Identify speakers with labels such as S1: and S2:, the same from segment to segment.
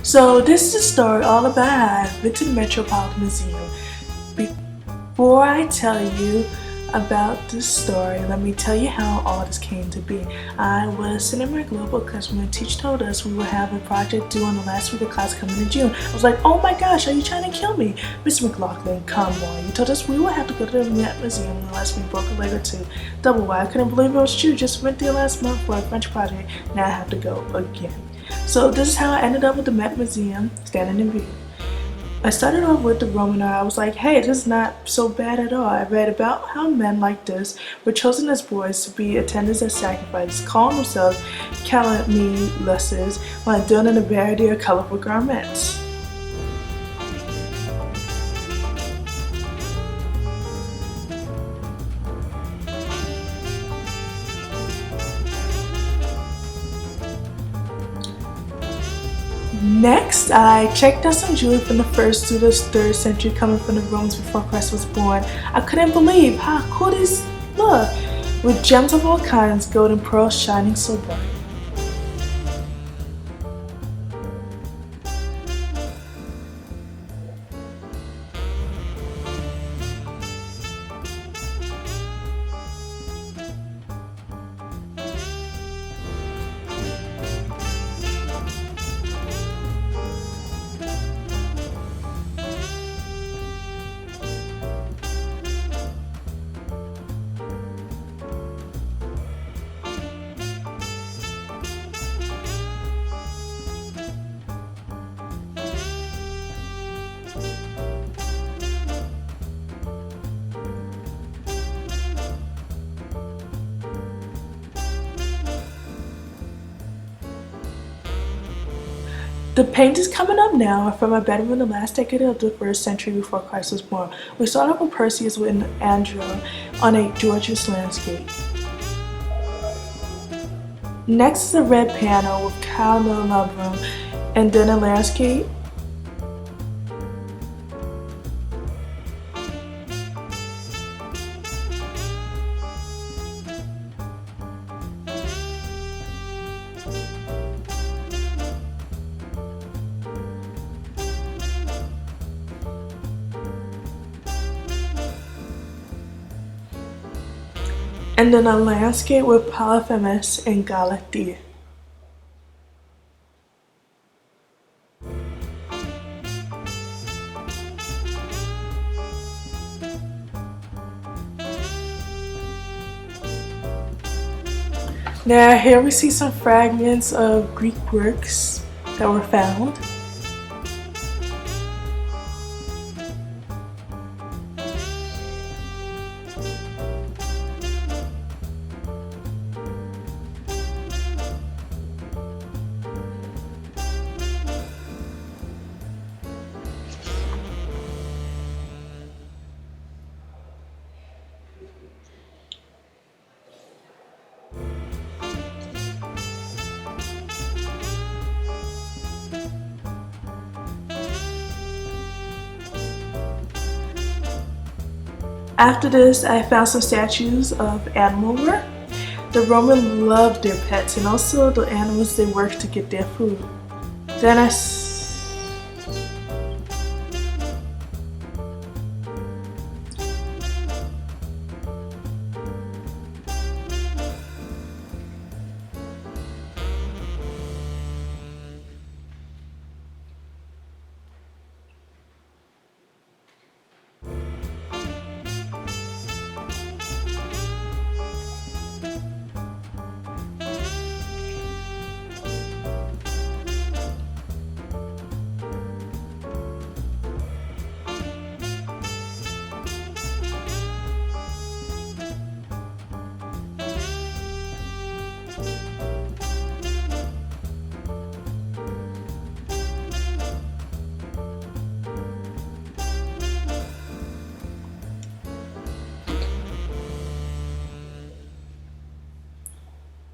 S1: So this is a story all about how I went to the Metropolitan Museum. Before I tell you about this story, let me tell you how all this came to be. I was sitting in my global class when my teacher told us we would have a project due on the last week of class coming in June. I was like, oh my gosh, are you trying to kill me? Mr. McLaughlin, come on. You told us we would have to go to the museum unless we broke a leg or two. Double why? I couldn't believe it was true. Just went there last month for a French project. Now I have to go again. So this is how I ended up with the Met Museum standing in view. I started off with the Roman art. I was like, hey, this is not so bad at all. I read about how men like this were chosen as boys to be attendants at sacrifices, calling themselves calamity-lessers while adorning the bear their colorful garments. Next, I checked out some jewelry from the 1st to the 3rd century coming from the Romans before Christ was born. I couldn't believe how cool these look, with gems of all kinds, gold and pearls shining so bright. The paintings coming up now are from a bedroom in the last decade of the 1st century before Christ was born. We start off with Perseus with Andro on a gorgeous landscape. Next is a red panel with Kyle in the love room, and then a landscape. And then a landscape with Polyphemus and Galatea. Now here we see some fragments of Greek works that were found. After this, I found some statues of animal work. The Romans loved their pets and also the animals they worked to get their food. Then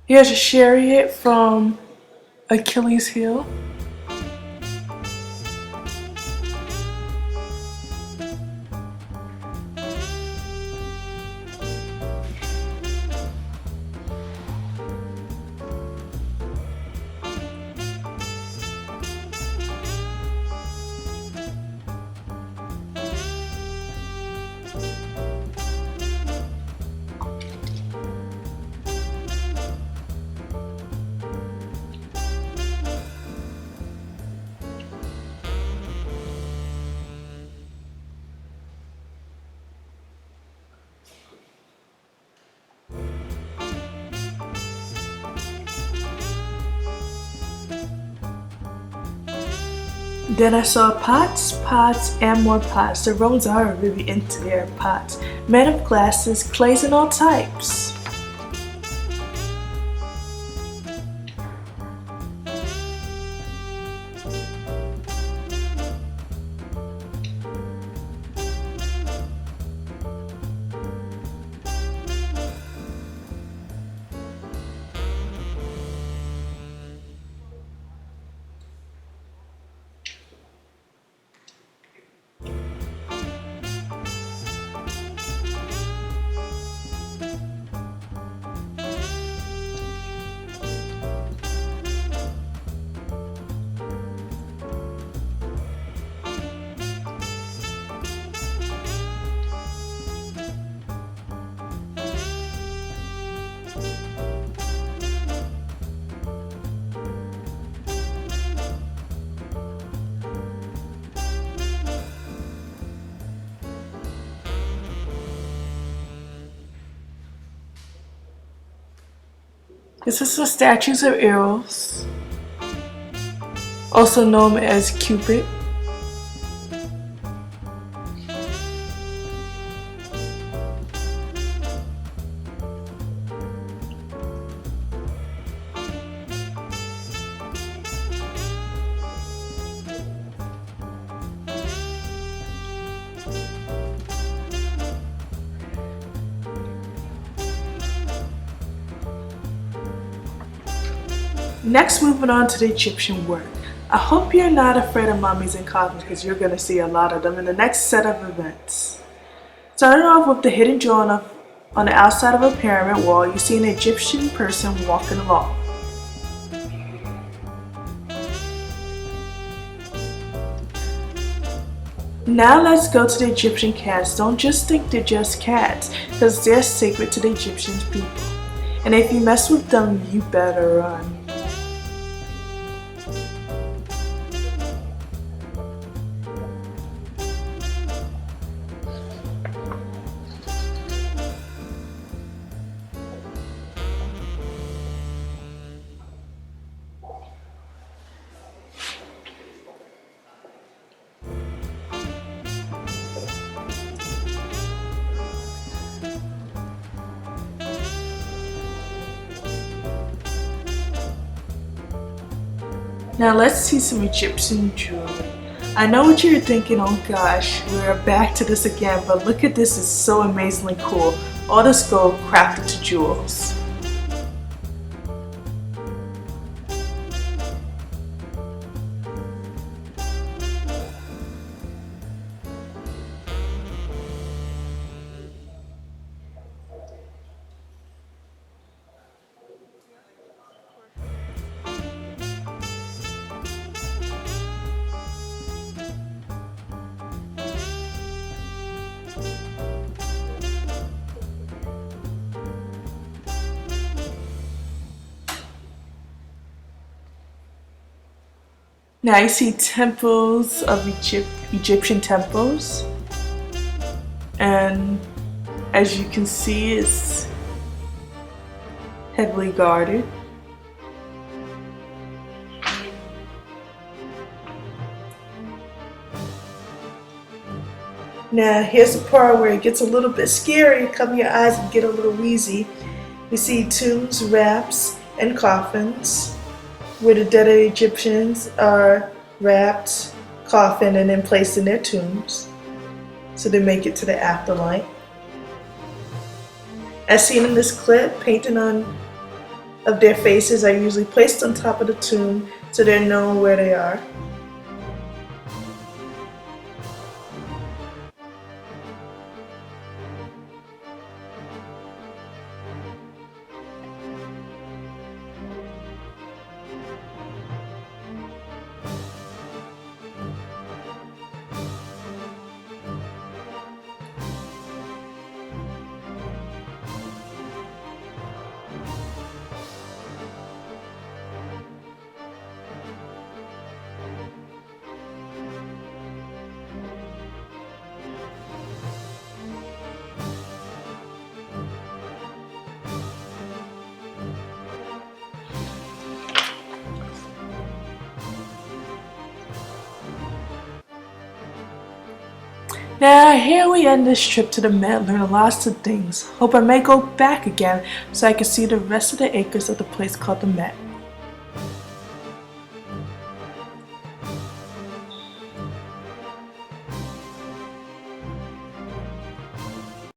S1: here's a chariot from Achilles' heel. Then I saw pots, pots, and more pots. The Romans are really into their pots. Made of glasses, clays, and all types. This is the statues of Eros, also known as Cupid. Next, moving on to the Egyptian work. I hope you're not afraid of mummies and coffins because you're going to see a lot of them in the next set of events. Starting off with the hidden drawing on the outside of a pyramid wall, you see an Egyptian person walking along. Now let's go to the Egyptian cats. Don't just think they're just cats, because they're sacred to the Egyptian people. And if you mess with them, you better run. Now let's see some Egyptian jewelry. I know what you're thinking, oh gosh, we're back to this again, but look at this, it's so amazingly cool. All this gold crafted to jewels. Now you see temples of Egyptian temples, and as you can see, it's heavily guarded. Now here's the part where it gets a little bit scary, cover your eyes and get a little wheezy. We see tombs, wraps, and coffins, where the dead Egyptians are wrapped, coffined, and then placed in their tombs, so they make it to the afterlife. As seen in this clip, painting of their faces are usually placed on top of the tomb so they're known where they are. Now here we end this trip to the Met, learn lots of things. Hope I may go back again so I can see the rest of the acres of the place called the Met.